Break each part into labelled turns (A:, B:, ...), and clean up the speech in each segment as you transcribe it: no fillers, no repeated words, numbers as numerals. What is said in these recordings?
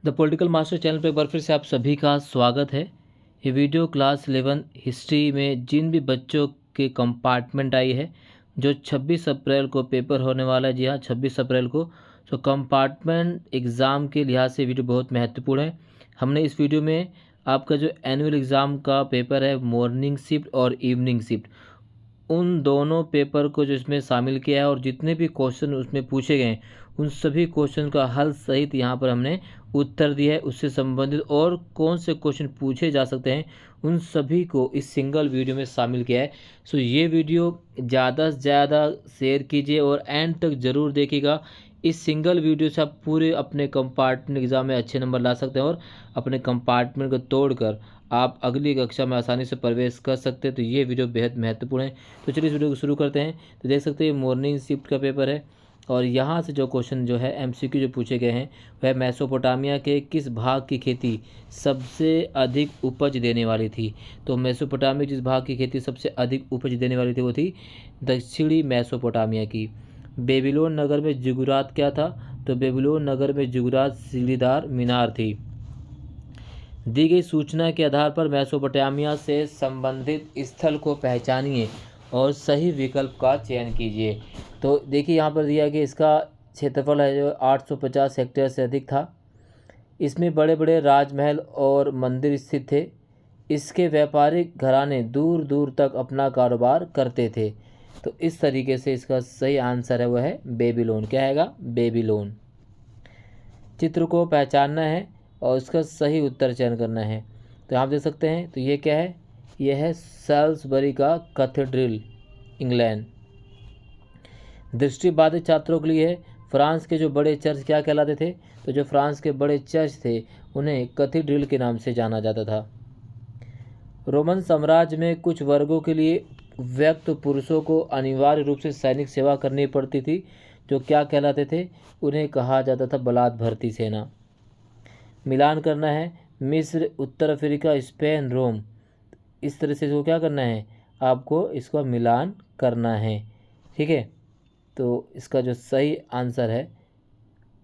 A: The political master channel पर एक बार फिर से आप सभी का स्वागत है। ये वीडियो क्लास 11 हिस्ट्री में जिन भी बच्चों के कंपार्टमेंट आई है, जो 26 अप्रैल को पेपर होने वाला है। जी हाँ, 26 अप्रैल को। तो कंपार्टमेंट एग्ज़ाम के लिहाज से वीडियो बहुत महत्वपूर्ण है। हमने इस वीडियो में आपका जो एनुअल एग्ज़ाम का पेपर है, मॉर्निंग शिफ्ट और इवनिंग शिफ्ट, उन दोनों पेपर को जो इसमें शामिल किया है और जितने भी क्वेश्चन उसमें पूछे गए हैं, उन सभी क्वेश्चन का हल सहित यहाँ पर हमने उत्तर दिया है। उससे संबंधित और कौन से क्वेश्चन पूछे जा सकते हैं, उन सभी को इस सिंगल वीडियो में शामिल किया है। सो ये वीडियो ज़्यादा से ज़्यादा शेयर कीजिए और एंड तक ज़रूर देखिएगा। इस सिंगल वीडियो से आप पूरे अपने कंपार्टमेंट एग्ज़ाम में अच्छे नंबर ला सकते हैं और अपने कंपार्टमेंट को तोड़कर आप अगली कक्षा में आसानी से प्रवेश कर सकते हैं। तो ये वीडियो बेहद महत्वपूर्ण है। तो चलिए इस वीडियो को शुरू करते हैं। तो देख सकते हैं मॉर्निंग शिफ्ट का पेपर है और यहाँ से जो क्वेश्चन जो है एमसीक्यू जो पूछे गए हैं, वह मेसोपोटामिया के किस भाग की खेती सबसे अधिक उपज देने वाली थी। तो मेसोपोटामिया जिस भाग की खेती सबसे अधिक उपज देने वाली थी वो थी दक्षिणी मेसोपोटामिया की। बेबीलोन नगर में जुगरात क्या था। तो बेबीलोन नगर में जुगरात सीढ़ीदार मीनार थी। दी गई सूचना के आधार पर मेसोपोटामिया से संबंधित स्थल को पहचानिए और सही विकल्प का चयन कीजिए। तो देखिए यहाँ पर दिया कि इसका क्षेत्रफल है जो 850 हेक्टेयर से अधिक था। इसमें बड़े बड़े राजमहल और मंदिर स्थित थे। इसके व्यापारिक घराने दूर दूर तक अपना कारोबार करते थे। तो इस तरीके से इसका सही आंसर है वह है बेबीलोन। क्या हैगा? बेबीलोन। चित्र को पहचानना है और उसका सही उत्तर चयन करना है। तो आप देख सकते हैं, तो ये क्या है? यह है सेल्सबरी का कैथेड्रल, इंग्लैंड। दृष्टिबाधित छात्रों के लिए फ्रांस के जो बड़े चर्च क्या कहलाते थे। तो जो फ्रांस के बड़े चर्च थे उन्हें कैथेड्रल के नाम से जाना जाता था। रोमन साम्राज्य में कुछ वर्गों के लिए व्यक्त पुरुषों को अनिवार्य रूप से सैनिक सेवा करनी पड़ती थी, जो क्या कहलाते थे? उन्हें कहा जाता था बलात् भर्ती सेना। मिलान करना है मिस्र, उत्तर अफ्रीका, स्पेन, रोम। इस तरह से इसको क्या करना है? आपको इसका मिलान करना है। ठीक है, तो इसका जो सही आंसर है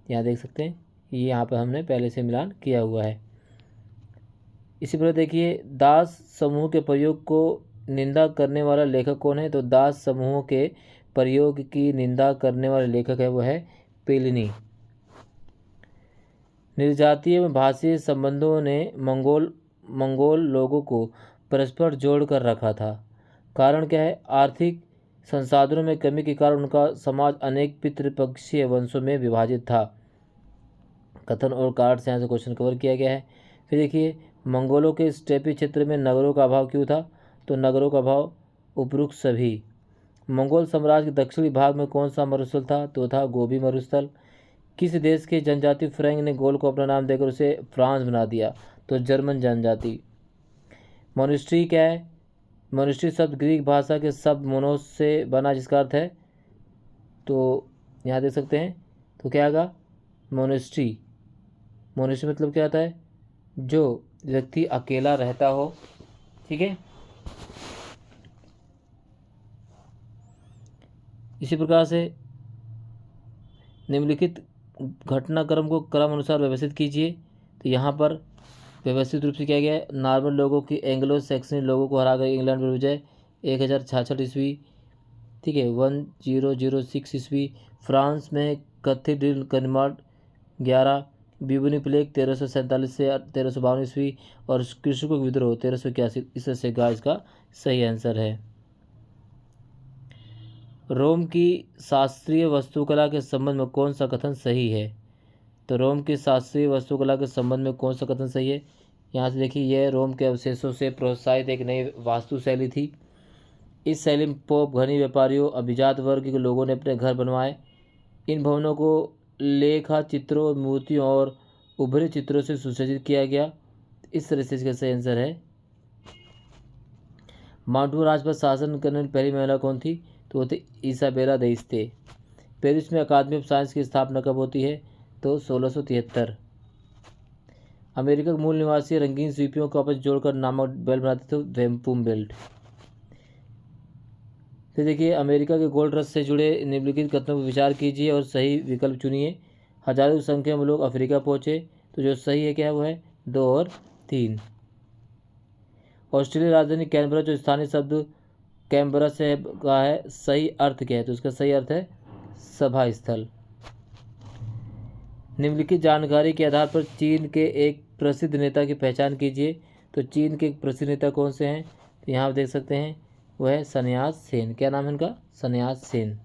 A: यहाँ देख सकते हैं, ये यहाँ पर हमने पहले से मिलान किया हुआ है। इसी प्रकार देखिए, दास समूह के प्रयोग को निंदा करने वाला लेखक कौन है। तो दास समूहों के प्रयोग की निंदा करने वाले लेखक है वो है प्लिनी। निर्जातीय व भाषीय संबंधों ने मंगोल लोगों को परस्पर जोड़ कर रखा था। कारण क्या है? आर्थिक संसाधनों में कमी के कारण उनका समाज अनेक पितृपक्षीय वंशों में विभाजित था। कथन और कार्ड से यहाँ से क्वेश्चन कवर किया गया है। फिर देखिए, मंगोलों के स्टेपी क्षेत्र में नगरों का अभाव क्यों था। तो नगरों का अभाव उपरोक्त सभी। मंगोल साम्राज्य के दक्षिणी भाग में कौन सा मरुस्थल था। तो था गोबी मरुस्थल। किस देश के जनजाति फ्रैंक ने गोल को अपना नाम देकर उसे फ्रांस बना दिया। तो जर्मन जनजाति। मोनिस्ट्री क्या है? मोनिस्ट्री शब्द ग्रीक भाषा के शब्द मोनोस से बना, जिसका अर्थ है, तो यहाँ देख सकते हैं, तो क्या आएगा? मोनिस्ट्री। मोनिस्ट्री मतलब क्या होता है? जो व्यक्ति अकेला रहता हो। ठीक है, इसी प्रकार से निम्नलिखित घटनाक्रम को क्रम अनुसार व्यवस्थित कीजिए। तो यहाँ पर व्यवस्थित रूप से किया गया है। नॉर्मन लोगों की एंग्लो सैक्सन लोगों को हराकर इंग्लैंड पर विजय 1066 ईस्वी। ठीक है, 1006 ईस्वी। फ्रांस में कैथेड्रल का निर्माण 11। ब्यूबनी प्लेग 1347 से 1352 ईस्वी। और कृषकों का विद्रोह 1381। इस से गा इसका सही आंसर है। रोम की शास्त्रीय वास्तुकला के संबंध में कौन सा कथन सही है। तो रोम की शास्त्रीय वास्तुकला के संबंध में कौन सा कथन सही है? यहाँ से देखिए, यह रोम के अवशेषों से प्रोत्साहित एक नई वास्तुशैली थी। इस शैली में पोप, धनी व्यापारियों, अभिजात वर्ग के लोगों ने अपने घर बनवाए। इन भवनों को लेखा चित्रों, मूर्तियों और उभरे चित्रों से सुसज्जित किया गया। इस तरह से इसका सही आंसर है। मांटू राज पर शासन करने वाली पहली महिला कौन थी। तो वो थी इसाबेला दे। पेरिस में अकादमी ऑफ साइंस की स्थापना कब होती है। तो 1673। अमेरिका के मूल निवासी रंगीन स्वीपियों को आपस जोड़कर नामक बेल्ट बनाते थे, वैम्पूम बेल्ट। फिर देखिए, अमेरिका के गोल्ड रश से जुड़े निम्नलिखित कथनों पर विचार कीजिए और सही विकल्प चुनिए। हजारों की संख्या में लोग अफ्रीका पहुँचे। तो जो सही है क्या है वो है 2 और 3। ऑस्ट्रेलिया राजधानी कैनबरा जो स्थानीय शब्द कैनबरा से का है, सही अर्थ क्या है? तो उसका सही अर्थ है सभा स्थल। निम्नलिखित जानकारी के आधार पर चीन के एक प्रसिद्ध नेता की पहचान कीजिए। तो चीन के एक प्रसिद्ध नेता कौन से हैं? तो यहाँ आप देख सकते हैं वह है सन्यास सेन। क्या नाम है उनका? सन्यास सेन।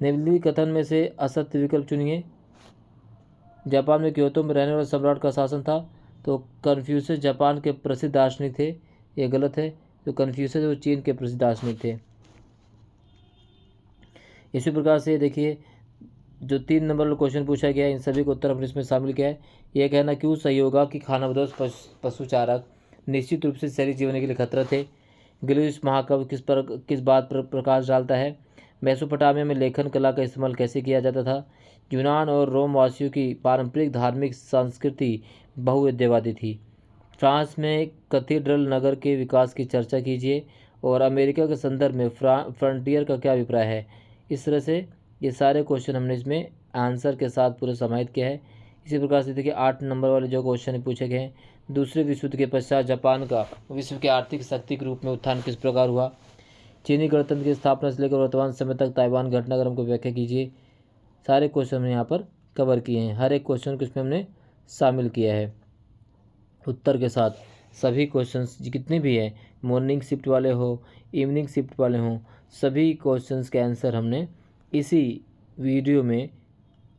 A: निम्नलिखित कथन में से असत्य विकल्प चुनिए। जापान में क्योतो में रहने वाले सम्राट का शासन था। तो कन्फ्यूशियस जापान के प्रसिद्ध दार्शनिक थे, ये गलत है। तो कन्फ्यूशियस वो चीन के प्रसिद्ध दार्शनिक थे। इसी प्रकार से देखिए जो 3 नंबर वाला क्वेश्चन पूछा गया है इन सभी को उत्तर हमने इसमें शामिल किया है। यह कहना क्यों सही होगा कि खानाबदोश पशुचारक निश्चित रूप से शहरी जीवन के लिए खतरा थे। गिलगामेश महाकाव्य किस बात पर प्रकाश डालता है? मेसोपोटामिया में लेखन कला का इस्तेमाल कैसे किया जाता था? यूनान और रोम वासियों की पारंपरिक धार्मिक संस्कृति बहुविध्यवादी थी। फ्रांस में कैथीड्रल नगर के विकास की चर्चा कीजिए। और अमेरिका के संदर्भ में फ्रंटियर का क्या अभिप्राय है? इस तरह से ये सारे क्वेश्चन हमने इसमें आंसर के साथ पूरे समाहित किया है। इसी प्रकार से देखिए 8 नंबर वाले जो क्वेश्चन पूछे गए हैं, दूसरे विश्व युद्ध के पश्चात जापान का विश्व की आर्थिक शक्ति के रूप में उत्थान किस प्रकार हुआ? चीनी गणतंत्र की स्थापना से लेकर वर्तमान समय तक ताइवान घटनाक्रम को व्याख्या कीजिए। सारे क्वेश्चन हमने यहाँ पर कवर किए हैं, हर एक क्वेश्चन को इसमें हमने शामिल किया है उत्तर के साथ। सभी क्वेश्चंस जितने भी हैं, मॉर्निंग शिफ्ट वाले हो, इवनिंग शिफ्ट वाले हों, सभी क्वेश्चंस के आंसर हमने इसी वीडियो में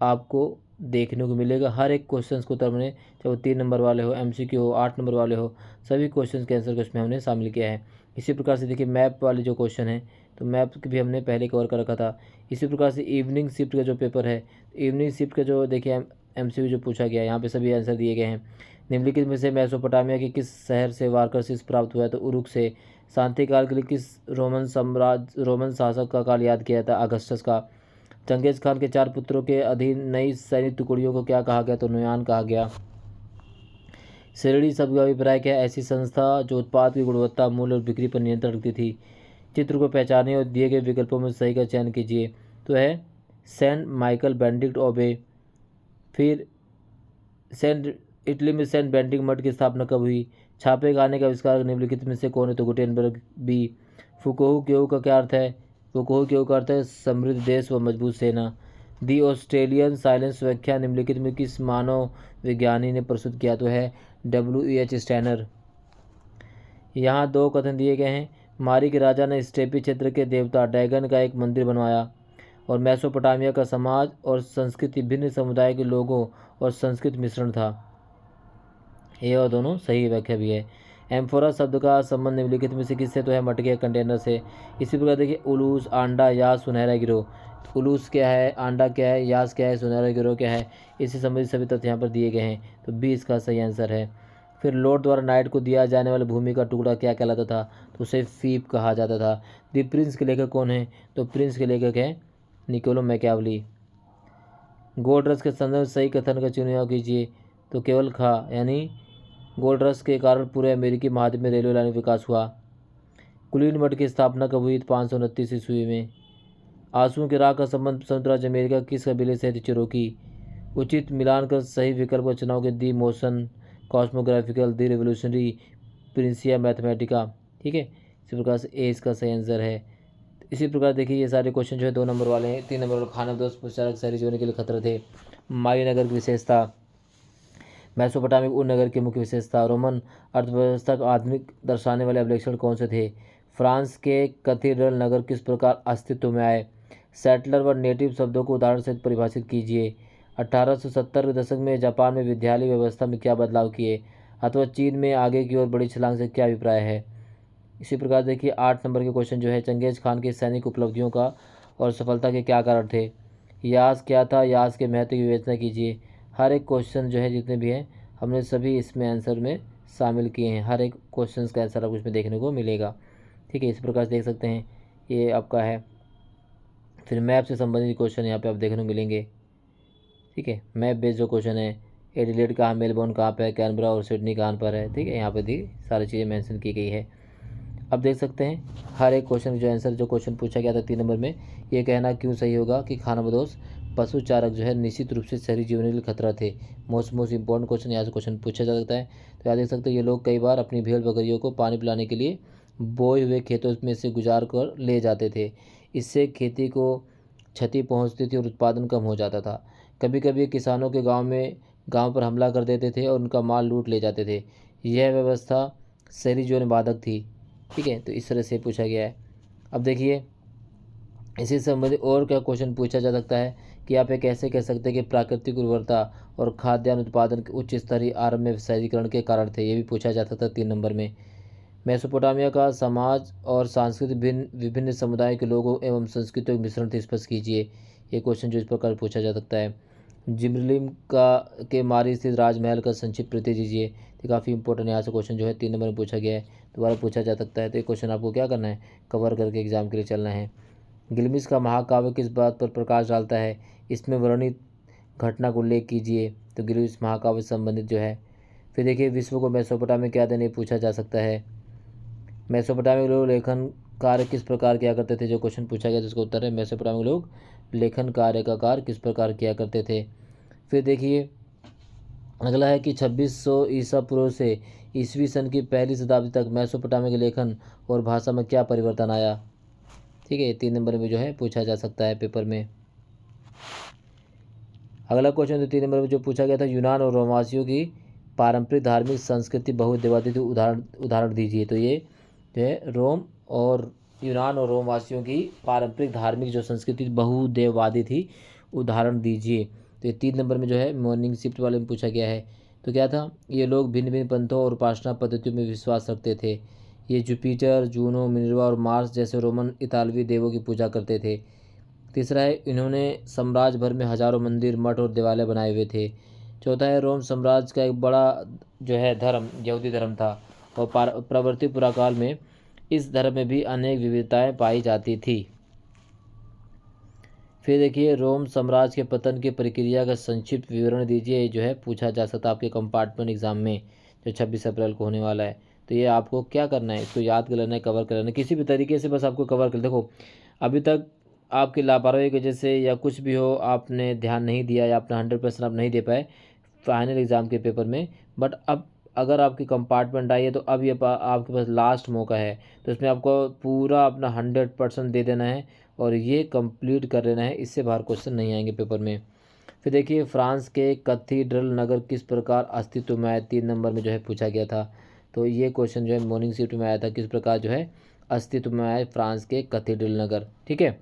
A: आपको देखने को मिलेगा। हर एक क्वेश्चंस को उत्तर हमने, चाहे वो 3 नंबर वाले हो, MCQ हो, 8 नंबर वाले हो, सभी क्वेश्चंस के आंसर को इसमें हमने शामिल किया है। इसी प्रकार से देखिए मैप वाले जो क्वेश्चन हैं, तो मैप भी हमने पहले कवर कर रखा था। इसी प्रकार से इवनिंग शिफ्ट का जो पेपर है, इवनिंग शिफ्ट का जो देखिए MCQ जो पूछा गया है, यहाँ पे सभी आंसर दिए गए हैं। निम्नलिखित में से मेसोपोटामिया के किस शहर से वारकरसिस प्राप्त हुआ है? तो उरुक से। शांति काल के लिए किस रोमन शासक का काल याद किया जाता है? अगस्टस का। चंगेज खान के 4 पुत्रों के अधीन नई सैनिक टुकड़ियों को क्या कहा गया? तो नुयान कहा गया। श्रेणी शब्द का अभिप्राय क्या है? ऐसी संस्था जो उत्पाद की गुणवत्ता, मूल्य और बिक्री पर नियंत्रण रखती थी। चित्र को पहचाने और दिए गए विकल्पों में सही का चयन कीजिए। तो है सेंट माइकल बेनेडिक्ट ओबे। फिर इटली में सेंट बेनेडिक्ट मठ की स्थापना कब हुई? छापे खाने का आविष्कार निम्नलिखित में से कौन है? तो गुटेनबर्ग बी। फुकोहू क्यों का क्या अर्थ है? फुकोहू क्यों का अर्थ है समृद्ध देश व मजबूत सेना। दी ऑस्ट्रेलियन साइलेंस व्याख्या निम्नलिखित में किस मानव विज्ञानी ने प्रस्तुत किया? तो है WEH स्टैनर। यहाँ 2 कथन दिए गए हैं। मारी के राजा ने स्टेपी क्षेत्र के देवता डैगन का एक मंदिर बनवाया। और मेसोपोटामिया का समाज और संस्कृति भिन्न समुदाय के लोगों और संस्कृत मिश्रण था। ये और दोनों सही व्याख्या भी है। एम्फोरा शब्द का संबंध निम्नलिखित में से किससे? तो है मटके कंटेनर से। इसी प्रकार देखिए उलूस, आंडा, यास, सुनहरा गिरोह। उलूस क्या है, आंडा क्या है, यास क्या है, सुनहरा गिरोह क्या है, इससे संबंधित सभी तथ्य यहाँ पर दिए गए हैं। तो बी इसका सही आंसर है। फिर लॉर्ड द्वारा नाइट को दिया जाने वाला भूमि का टुकड़ा क्या कहलाता था? तो उसे फीप कहा जाता था। द प्रिंस के लेखक कौन है? तो प्रिंस के लेखक हैं निकोलो मैकियावली। गोल्ड रश के संदर्भ में सही कथन का चुनाव कीजिए। तो केवल खा यानी गोल्ड रश के कारण पूरे अमेरिकी महाद्वीप में रेलवे लाइन का विकास हुआ। कुलीन मठ की स्थापना कब हुई? 529 ईस्वी में। आंसुओं की राख का संबंध संयुक्त राज्य अमेरिका किस कबीले से है? चिरोकी। उचित मिलान कर सही विकल्प का चुनाव के the motion, cosmographical, the revolutionary, Principia Mathematica. ठीक है, इसी प्रकार से ए इसका सही आंसर है। इसी प्रकार देखिए ये सारे क्वेश्चन जो है 2 नंबर वाले हैं। 3 नंबर वाले खानाबदोश पशुचारक शहरी जीवन के लिए खतरा थे। माई नगर की विशेषता। मेसोपोटामिक उन नगर की मुख्य विशेषता। रोमन अर्थव्यवस्था को आधुनिक दर्शाने वाले अभिलेखण कौन से थे? फ्रांस के कैथीड्रल नगर किस प्रकार अस्तित्व में आए? सेटलर व नेटिव शब्दों को उदाहरण सहित परिभाषित कीजिए। 1870 के दशक में जापान में विद्यालय व्यवस्था में क्या बदलाव किए? अथवा चीन में आगे की ओर बड़ी छलांग से क्या अभिप्राय है? इसी प्रकार देखिए 8 नंबर के क्वेश्चन जो है चंगेज खान की सैनिक उपलब्धियों का और सफलता के क्या कारण थे? यास क्या था? यास के महत्व की विवेचना कीजिए। हर एक क्वेश्चन जो है जितने भी हैं हमने सभी इसमें आंसर में शामिल किए हैं। हर एक क्वेश्चन का आंसर आपको इसमें देखने को मिलेगा। ठीक है, इस प्रकार से देख सकते हैं ये आपका है। फिर मैप से संबंधित क्वेश्चन यहाँ पे आप देखने को मिलेंगे। ठीक है, मैप बेस्ड जो क्वेश्चन है, एडिलेड कहाँ, मेलबोर्न कहाँ पर है, कैनबरा और सिडनी कहाँ पर है। ठीक है, यहाँ पे दी सारी चीज़ें मेंशन की गई है। अब देख सकते हैं हर एक क्वेश्चन जो आंसर जो क्वेश्चन पूछा गया था 3 नंबर में, ये कहना क्यों सही होगा कि खानाबदोश पशु चारक जो है निश्चित रूप से शहरी जीवन के लिए खतरा थे। मोस्ट इंपॉर्टेंट क्वेश्चन यहाँ से क्वेश्चन पूछा जा सकता है। तो यहाँ देख सकते हो ये लोग कई बार अपनी भेड़ बकरियों को पानी पिलाने के लिए बोए हुए खेतों में से गुजार कर ले जाते थे। इससे खेती को क्षति पहुंचती थी और उत्पादन कम हो जाता था। कभी कभी किसानों के गांव पर हमला कर देते थे और उनका माल लूट ले जाते थे। यह व्यवस्था शहरी जीवन में बाधक थी। ठीक है, तो इस तरह से पूछा गया है। अब देखिए इसी से संबंधित और क्या क्वेश्चन पूछा जा सकता है कि आप ये कैसे कह सकते हैं कि प्राकृतिक उर्वरता और खाद्यान्न उत्पादन के उच्च स्तरीय आरंभ में शहरीकरण के कारण थे। ये भी पूछा जा सकता है 3 नंबर में। मेसोपोटामिया का समाज और संस्कृति विभिन्न समुदायों के लोगों एवं संस्कृतियों के मिश्रण थे, स्पष्ट कीजिए। ये क्वेश्चन जो इस प्रकार पूछा जा सकता है। जिब्रलिम का के मारी स्थित राजमहल का संक्षिप्त परिचय दीजिए। तो काफ़ी इंपॉर्टेंट यहाँ से क्वेश्चन जो है 3 नंबर में पूछा गया है, दोबारा पूछा जा सकता है। तो ये क्वेश्चन आपको क्या करना है, कवर करके एग्जाम के लिए चलना है। गिलमिस का महाकाव्य किस बात पर प्रकाश डालता है, इसमें वर्णित घटना को उल्लेख कीजिए। तो गिलमिस महाकाव्य से संबंधित जो है। फिर देखिए विश्व को मेसोपोटामिया क्या देने पूछा जा सकता है। मेसोपोटामिया के लोग लेखन कार्य किस प्रकार किया करते थे, जो क्वेश्चन पूछा गया जिसका उत्तर है मेसोपोटामिया के लोग लेखन कार्य का कार्य किस प्रकार किया करते थे। फिर देखिए अगला है कि 2600 ईसा पूर्व से ईसवी सन की पहली शताब्दी तक मेसोपोटामिया के लेखन और भाषा में क्या परिवर्तन आया। ठीक है, 3 नंबर में जो है पूछा जा सकता है पेपर में। अगला क्वेश्चन जो 3 नंबर में जो पूछा गया था, यूनान और रोमवासियों की पारंपरिक धार्मिक संस्कृति बहुदेवादी थी, उदाहरण दीजिए। तो ये जो है यूनान और रोमवासियों की पारंपरिक धार्मिक जो संस्कृति बहुदेववादी थी, उदाहरण दीजिए। तो ये 3 नंबर में जो है मॉर्निंग शिफ्ट वाले में पूछा गया है। तो क्या था, ये लोग भिन्न भिन्न पंथों और उपासना पद्धतियों में विश्वास रखते थे। ये जुपिटर, जूनो, मिनर्वा और मार्स जैसे रोमन इतालवी देवों की पूजा करते थे। तीसरा है, इन्होंने साम्राज्य भर में हजारों मंदिर, मठ और देवालय बनाए हुए थे। चौथा है, रोम साम्राज्य का एक बड़ा जो है धर्म यहूदी धर्म था और प्रवर्ती पुराकाल में इस धर्म में भी अनेक विविधताएं पाई जाती थी। फिर देखिए रोम साम्राज्य के पतन की प्रक्रिया का संक्षिप्त विवरण दीजिए। जो है पूछा जा सकता है आपके कंपार्टमेंट एग्जाम में, जो 26 अप्रैल को होने वाला है। तो ये आपको क्या करना है, इसको याद कर लेना है, कवर कर लेना है किसी भी तरीके से, बस आपको कवर कर। देखो अभी तक आपकी लापरवाही की वजह से या कुछ भी हो, आपने ध्यान नहीं दिया या अपना 100% आप नहीं दे पाए फाइनल एग्ज़ाम के पेपर में, बट अब अगर आपकी कंपार्टमेंट आई है तो अब ये आपके पास लास्ट मौका है। तो इसमें आपको पूरा अपना 100% दे देना है और ये कंप्लीट कर लेना है, इससे बाहर क्वेश्चन नहीं आएंगे पेपर में। फिर देखिए फ्रांस के कैथीड्रल नगर किस प्रकार अस्तित्व में आया, 3 नंबर में जो है पूछा गया था। तो ये क्वेश्चन जो है मॉर्निंग शिफ्ट में आया था, किस प्रकार जो है अस्तित्व में आया फ्रांस के कैथीड्रल नगर। ठीक है,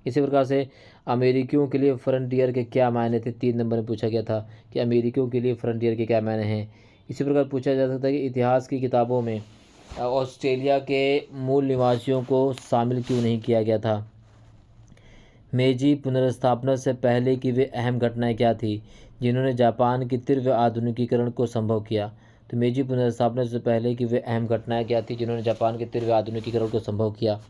A: इसी प्रकार से अमेरिकियों के लिए फ्रंटियर के क्या मायने थे, 3 नंबर में पूछा गया था कि अमेरिकियों के लिए फ्रंटियर के क्या मायने हैं। इसी प्रकार पूछा जा सकता है कि इतिहास की किताबों में ऑस्ट्रेलिया के मूल निवासियों को शामिल क्यों नहीं किया गया था। मेजी पुनर्स्थापना से पहले की वे अहम घटनाएं क्या थी जिन्होंने जापान की तीव्र आधुनिकीकरण को संभव किया। तो मेजी पुनर्स्थापना से पहले की वे अहम घटनाएं क्या थी जिन्होंने जापान के तीव्र आधुनिकीकरण को संभव किया।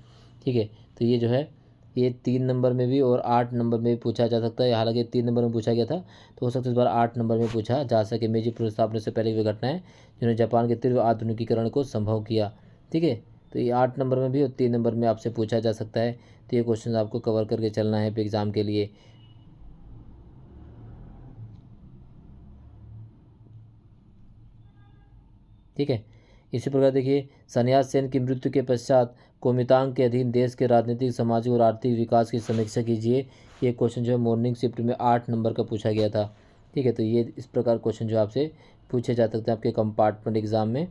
A: ठीक है, तो ये जो है ये 3 नंबर में भी और 8 नंबर में भी पूछा जा सकता है। हालांकि 3 नंबर में पूछा गया था, तो हो सकता है इस बार 8 नंबर में पूछा जा सके। मेजी पुनर्स्थापना से पहले की वे घटनाएं जिन्होंने जापान के तीव्र आधुनिकीकरण को संभव किया। ठीक है, तो ये 8 नंबर में भी और 3 नंबर में आपसे पूछा जा सकता है। तो ये क्वेश्चन आपको कवर करके चलना है एग्ज़ाम के लिए। ठीक है, इसी प्रकार देखिए सन्यास सेन की मृत्यु के पश्चात कोमितांग के अधीन देश के राजनीतिक, सामाजिक और आर्थिक विकास की समीक्षा कीजिए। ये क्वेश्चन जो है मॉर्निंग शिफ्ट में 8 नंबर का पूछा गया था। ठीक है, तो ये इस प्रकार क्वेश्चन जो आपसे पूछे जा सकते हैं आपके कंपार्टमेंट एग्ज़ाम में,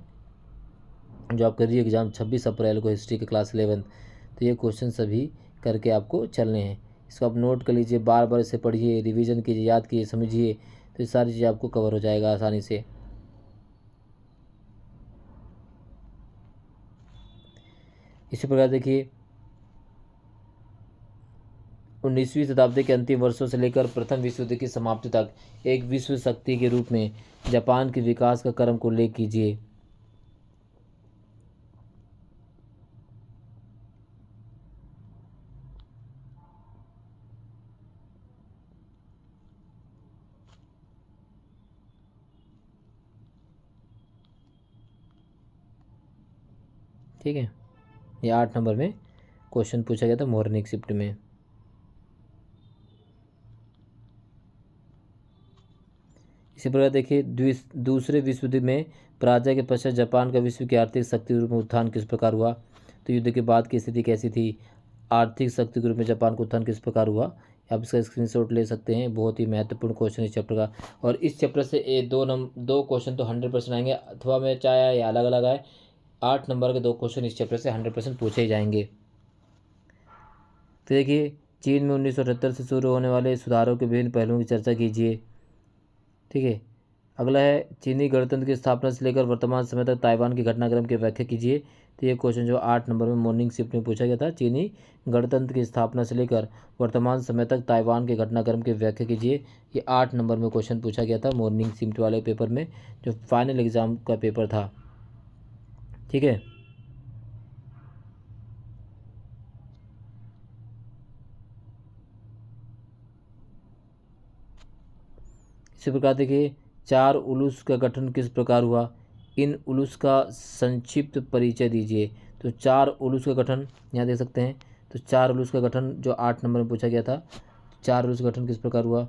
A: जो आपका री एग्ज़ाम 26 अप्रैल को हिस्ट्री के क्लास 11। तो ये क्वेश्चन सभी करके आपको चलने हैं। इसको आप नोट कर लीजिए, बार बार इसे पढ़िए, रिवीजन कीजिए, याद कीजिए, समझिए, तो ये सारी चीज़ें आपको कवर हो जाएगा आसानी से। इसी प्रकार देखिए 19वीं शताब्दी के अंतिम वर्षों से लेकर प्रथम विश्व युद्ध की समाप्ति तक एक विश्व शक्ति के रूप में जापान के विकास का क्रम को उल्लेख कीजिए। ठीक है, ये 8 नंबर में क्वेश्चन पूछा गया था मॉर्निंग शिफ्ट में। इसी प्रकार देखिए दूसरे विश्व युद्ध में पराजय के पश्चात जापान का विश्व की आर्थिक शक्ति के रूप में उत्थान किस प्रकार हुआ। तो युद्ध के बाद की स्थिति कैसी थी, आर्थिक शक्ति के रूप में जापान का उत्थान किस प्रकार हुआ। आप इसका स्क्रीनशॉट ले सकते हैं, बहुत ही महत्वपूर्ण क्वेश्चन इस चैप्टर का। और इस चैप्टर से दो क्वेश्चन तो 100% आएंगे, अथवा में चाहे अलग अलग आए, 8 नंबर के 2 क्वेश्चन इस चैप्टर से 100% पूछे ही जाएंगे। तो देखिए, चीन में 1978 से शुरू होने वाले सुधारों के विभिन्न पहलुओं की चर्चा कीजिए। ठीक है, अगला है चीनी गणतंत्र की स्थापना से लेकर वर्तमान समय तक ताइवान के घटनाक्रम की व्याख्या कीजिए। तो ये क्वेश्चन जो 8 नंबर में मॉर्निंग शिफ्ट में पूछा गया था, चीनी गणतंत्र की स्थापना से लेकर वर्तमान समय तक ताइवान के घटनाक्रम की व्याख्या कीजिए। ये 8 नंबर में क्वेश्चन पूछा गया था मॉर्निंग शिफ्ट वाले पेपर में, जो फाइनल एग्जाम का पेपर था। ठीक है, इसी प्रकार देखिए, 4 उलूस का गठन किस प्रकार हुआ, इन उलूस का संक्षिप्त परिचय दीजिए। तो 4 उलूस का गठन यहाँ देख सकते हैं। तो 4 उलूस का गठन जो 8 नंबर में पूछा गया था, 4 उलूस का गठन किस प्रकार हुआ।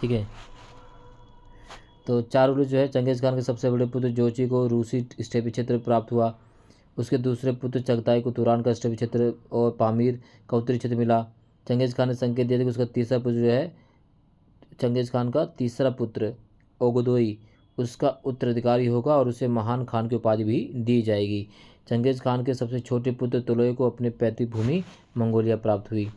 A: ठीक है, तो 4 उलूस जो है, चंगेज खान के सबसे बड़े पुत्र जोची को रूसी स्टेपी क्षेत्र प्राप्त हुआ। उसके दूसरे पुत्र चगताई को तुरान का स्टेपी क्षेत्र और पामीर का उत्तरी क्षेत्र मिला। चंगेज खान ने संकेत दिया था कि उसका तीसरा पुत्र जो है, चंगेज खान का तीसरा पुत्र ओगदोई उसका उत्तराधिकारी होगा और उसे महान खान की उपाधि भी दी जाएगी। चंगेज खान के सबसे छोटे पुत्र तुलोय को अपने पैतृक भूमि मंगोलिया प्राप्त हुई।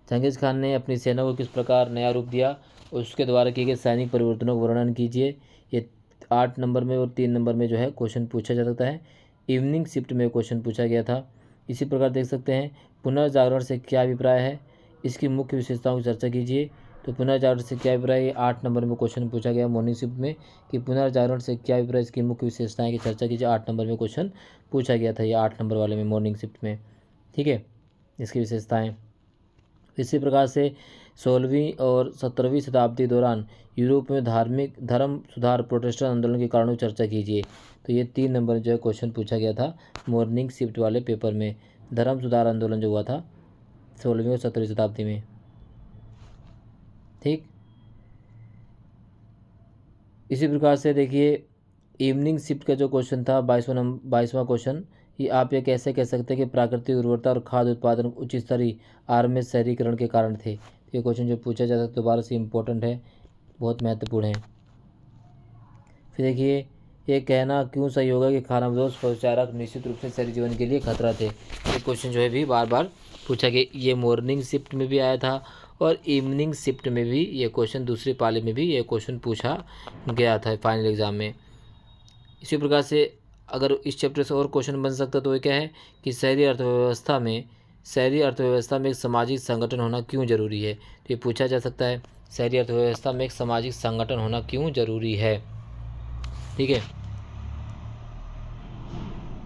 A: चंगेज खान ने अपनी सेना को किस प्रकार नया रूप दिया, उसके द्वारा किए गए सैनिक परिवर्तनों का वर्णन कीजिए। ये 8 नंबर में और 3 नंबर में जो है क्वेश्चन पूछा जा सकता है। इवनिंग शिफ्ट में क्वेश्चन पूछा गया था। इसी प्रकार देख सकते हैं, पुनर्जागरण से क्या अभिप्राय है, इसकी मुख्य विशेषताओं की चर्चा कीजिए। तो पुनर्जागरण से क्या अभिप्राय, ये 8 नंबर में क्वेश्चन पूछा गया मॉर्निंग शिफ्ट में कि पुनर्जागरण से क्या अभिप्राय, इसकी मुख्य विशेषताएं की चर्चा कीजिए। 8 नंबर में क्वेश्चन पूछा गया था, ये 8 नंबर वाले में मॉर्निंग शिफ्ट में। ठीक है, इसकी विशेषताएँ। इसी प्रकार से 16वीं और 17वीं शताब्दी दौरान यूरोप में धार्मिक धर्म सुधार प्रोटेस्टेंट आंदोलन के कारणों की चर्चा कीजिए। तो ये 3 नंबर जो है क्वेश्चन पूछा गया था मॉर्निंग शिफ्ट वाले पेपर में, धर्म सुधार आंदोलन जो हुआ था 16वीं और 17वीं शताब्दी में। ठीक, इसी प्रकार से देखिए, इवनिंग शिफ्ट का जो क्वेश्चन था 22वां क्वेश्चन, ये आप ये कैसे कह सकते हैं कि प्राकृतिक उर्वरता और खाद्य उत्पादन उच्च स्तरीय आर्म में शहरीकरण के कारण थे। ये क्वेश्चन जो पूछा जाता है दोबारा से इम्पोर्टेंट है, बहुत महत्वपूर्ण है। फिर देखिए, ये कहना क्यों सही होगा कि खानाबदोश पशुचारक निश्चित रूप से शहरी जीवन के लिए खतरा थे। ये क्वेश्चन जो है भी बार बार पूछा गया, ये मॉर्निंग शिफ्ट में भी आया था और इवनिंग शिफ्ट में भी ये क्वेश्चन, दूसरी पाली में भी ये क्वेश्चन पूछा गया था फाइनल एग्जाम में। इसी प्रकार से अगर इस चैप्टर से और क्वेश्चन बन सकता तो ये क्या है कि शहरी अर्थव्यवस्था में एक सामाजिक संगठन होना क्यों जरूरी है। तो ये पूछा जा सकता है, शहरी अर्थव्यवस्था में एक सामाजिक संगठन होना क्यों जरूरी है। ठीक है,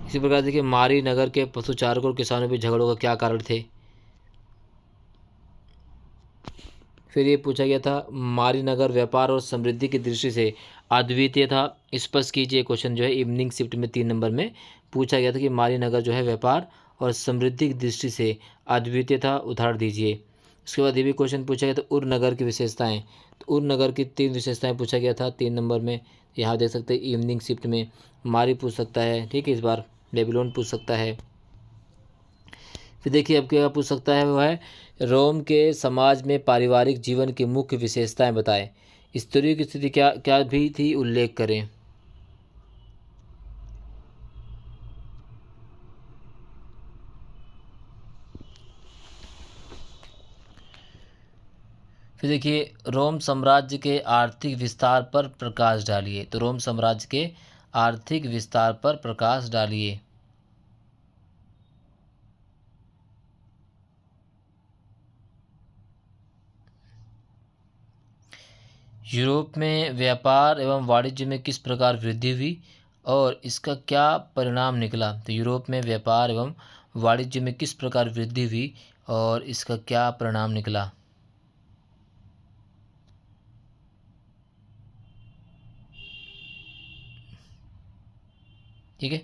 A: इसी प्रकार देखिए, मारी नगर के पशुचारकों और किसानों के झगड़ों का क्या कारण थे। फिर ये पूछा गया था, मारी नगर व्यापार और समृद्धि की दृष्टि से अद्वितीय था, स्पष्ट कीजिए। क्वेश्चन जो है इवनिंग शिफ्ट में 3 नंबर में पूछा गया था कि मारी नगर जो है व्यापार और समृद्धि की दृष्टि से अद्वितीय था, उदाहरण दीजिए। उसके बाद ये भी क्वेश्चन पूछा गया था उर नगर की विशेषताएं। तो उर नगर की 3 विशेषताएं पूछा गया था 3 नंबर में। यहाँ देख सकते हैं इवनिंग शिफ्ट में मारी पूछ सकता है। ठीक है, इस बार बेबीलोन पूछ सकता है। फिर देखिए अब क्या पूछ सकता है, वो है रोम के समाज में पारिवारिक जीवन की मुख्य विशेषताएं बताएं, स्त्रियों की स्थिति क्या क्या भी थी, उल्लेख करें। फिर देखिए, रोम साम्राज्य के आर्थिक विस्तार पर प्रकाश डालिए। तो रोम साम्राज्य के आर्थिक विस्तार पर प्रकाश डालिए। यूरोप में व्यापार एवं वाणिज्य में किस प्रकार वृद्धि हुई और इसका क्या परिणाम निकला। तो यूरोप में व्यापार एवं वाणिज्य में किस प्रकार वृद्धि हुई और इसका क्या परिणाम निकला। ठीक है,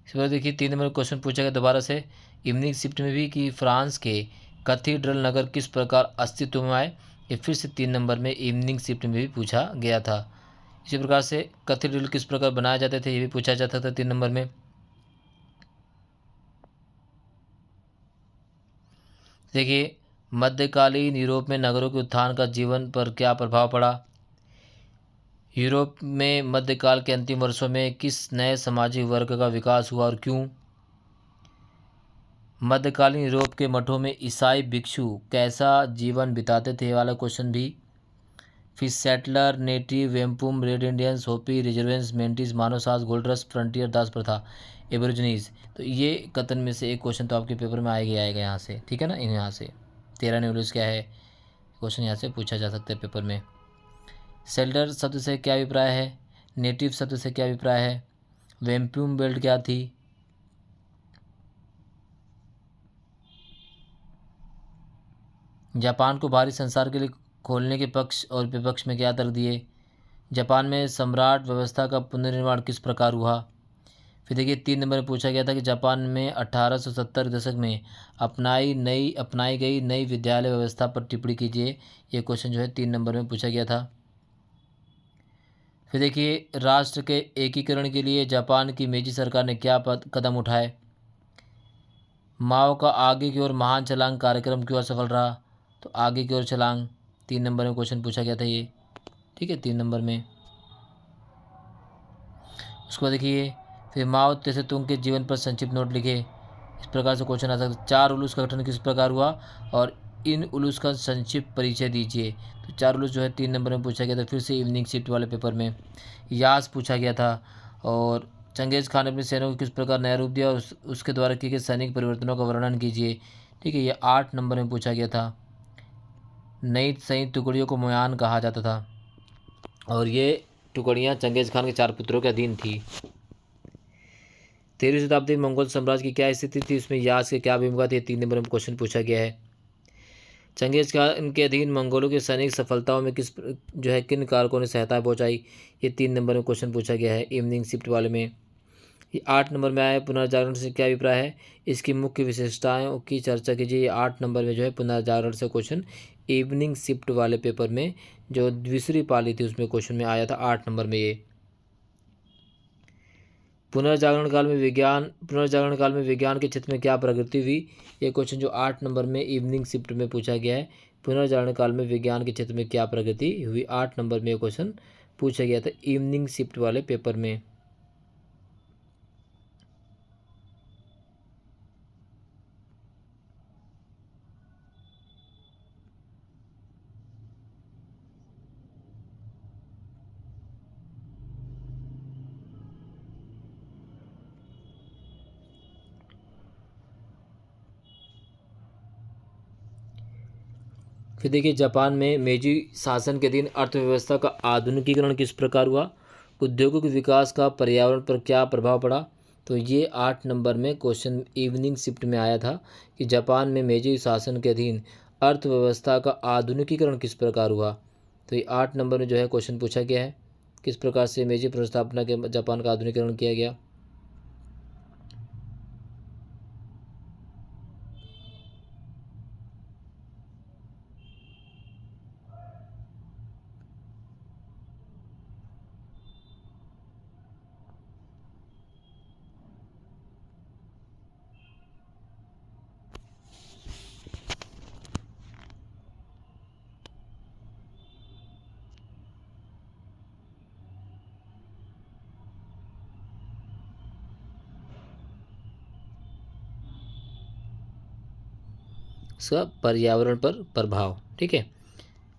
A: इस बार देखिए 3 नंबर क्वेश्चन पूछा गया दोबारा से इवनिंग शिफ्ट में भी कि फ्रांस के कैथीड्रल नगर किस प्रकार अस्तित्व में आए, ये फिर से 3 नंबर में इवनिंग शिफ्ट में भी पूछा गया था। इसी प्रकार से कैथीड्रल किस प्रकार बनाए जाते थे, ये भी पूछा जाता था 3 नंबर में। देखिए, मध्यकालीन यूरोप में नगरों के उत्थान का जीवन पर क्या प्रभाव पड़ा। यूरोप में मध्यकाल के अंतिम वर्षों में किस नए सामाजिक वर्ग का विकास हुआ और क्यों। मध्यकालीन यूरोप के मठों में ईसाई भिक्षु कैसा जीवन बिताते थे, ये वाला क्वेश्चन भी। फिर settler, native, wampum, red Indians, Hopi, reservations, मेंटिस, मानवसास, गोल्ड रश, फ्रंटियर, दास प्रथा, एबोरिजिनीज। तो ये कथन में से एक क्वेश्चन तो आपके पेपर में आएगा यहाँ से, ठीक है ना। यहाँ से 13 न्यूज क्या है, क्वेश्चन यहाँ से पूछा जा सकता है पेपर में। सेटलर शब्द से क्या अभिप्राय है, नेटिव शब्द से क्या अभिप्राय है, वेम्पुम बेल्ट क्या थी। जापान को बाहरी संसार के लिए खोलने के पक्ष और विपक्ष में क्या तर्क दिए। जापान में सम्राट व्यवस्था का पुनर्निर्माण किस प्रकार हुआ। फिर देखिए 3 नंबर में पूछा गया था कि जापान में 1870 के दशक में अपनाई गई नई विद्यालय व्यवस्था पर टिप्पणी कीजिए। ये क्वेश्चन जो है 3 नंबर में पूछा गया था। फिर देखिए, राष्ट्र के एकीकरण के लिए जापान की मेजी सरकार ने क्या कदम उठाए। माओ का आगे की ओर महान छलांग कार्यक्रम क्यों असफल रहा। तो आगे की ओर छलांग 3 नंबर में क्वेश्चन पूछा गया था ये, ठीक है, 3 नंबर में। उसको देखिए, फिर माओ त्से तुंग के जीवन पर संक्षिप्त नोट लिखे। इस प्रकार से क्वेश्चन आ सकता है। 4 उलूस का गठन किस प्रकार हुआ और इन उलूस का संक्षिप्त परिचय दीजिए। तो 4 उलूस जो है 3 नंबर में पूछा गया था, फिर से इवनिंग शिफ्ट वाले पेपर में। यास पूछा गया था। और चंगेज़ खान ने अपनी सेना को किस प्रकार नया रूप दिया और उसके द्वारा किए गए सैनिक परिवर्तनों का वर्णन कीजिए। ठीक है, ये 8 नंबर में पूछा गया था। नई संयुक्त टुकड़ियों को मोयान कहा जाता था और ये टुकड़ियाँ चंगेज़ खान के 4 पुत्रों के अधीन थी। 13वीं शताब्दी में मंगोल साम्राज्य की क्या स्थिति थी, उसमें यास के क्या भूमिका थी, 3 नंबर में क्वेश्चन पूछा गया है। चंगेज़ खान के अधीन मंगोलों की सैनिक सफलताओं में किन कारकों ने सहायता पहुंचाई, ये 3 नंबर में क्वेश्चन पूछा गया है इवनिंग शिफ्ट वाले में। ये 8 नंबर में आया पुनर्जागरण से क्या अभिप्राय है, इसकी मुख्य विशेषताओं की चर्चा कीजिए। ये 8 नंबर में जो है पुनर्जागरण से क्वेश्चन इवनिंग शिफ्ट वाले पेपर में जो दूसरी पाली थी उसमें क्वेश्चन में आया था 8 नंबर में। ये पुनर्जागरण काल में विज्ञान के क्षेत्र में क्या प्रगति हुई, ये क्वेश्चन जो 8 नंबर में इवनिंग शिफ्ट में पूछा गया है। पुनर्जागरण काल में विज्ञान के क्षेत्र में क्या प्रगति हुई, 8 नंबर में ये क्वेश्चन पूछा गया था इवनिंग शिफ्ट वाले पेपर में। फिर देखिए, जापान में मेजी शासन के दिन अर्थव्यवस्था का आधुनिकीकरण किस प्रकार हुआ, उद्योगों के विकास का पर्यावरण पर क्या प्रभाव पड़ा। तो ये 8 नंबर में क्वेश्चन इवनिंग शिफ्ट में आया था कि जापान में मेजी शासन के अधीन अर्थव्यवस्था का आधुनिकीकरण किस प्रकार हुआ। तो ये 8 नंबर में जो है क्वेश्चन पूछा गया है, किस प्रकार से मेजी पुनर्स्थापना के जापान का आधुनिकीकरण किया गया। इसका पर्यावरण पर प्रभाव, ठीक है।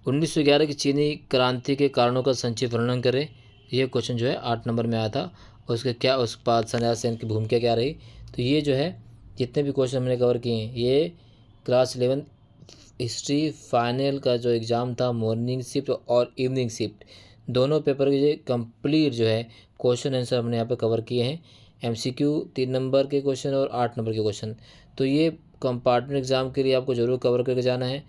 A: 1911 की चीनी क्रांति के कारणों का संक्षिप्त वर्णन करें। ये क्वेश्चन जो है 8 नंबर में आया था और उसके क्या उस बाद संन्यास सेन की भूमिका क्या रही। तो ये जो है जितने भी क्वेश्चन हमने कवर किए हैं, ये क्लास 11 हिस्ट्री फाइनल का जो एग्ज़ाम था मॉर्निंग शिफ्ट और इवनिंग शिफ्ट दोनों पेपर के कंप्लीट जो है क्वेश्चन आंसर हमने यहाँ पे कवर किए हैं। MCQ 3 नंबर के क्वेश्चन और 8 नंबर के क्वेश्चन, तो ये कंपार्टमेंट एग्ज़ाम के लिए आपको ज़रूर कवर करके जाना है।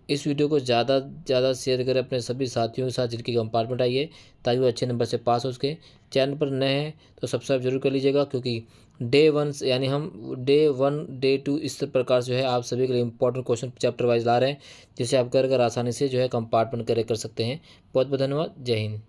A: इस वीडियो को ज़्यादा ज़्यादा शेयर करें अपने सभी साथियों के साथ जिनकी कंपार्टमेंट आई है, ताकि वो अच्छे नंबर से पास हो सके। चैनल पर नए हैं तो सब्सक्राइब जरूर कर लीजिएगा, क्योंकि डे 1 यानी हम डे 1 डे 2 इस प्रकार से जो है आप सभी के लिए इंपॉर्टेंट क्वेश्चन चैप्टर वाइज ला रहे हैं, जिसे आप कर आसानी से जो है कंपार्टमेंट कर सकते हैं। बहुत बहुत धन्यवाद। जय हिंद।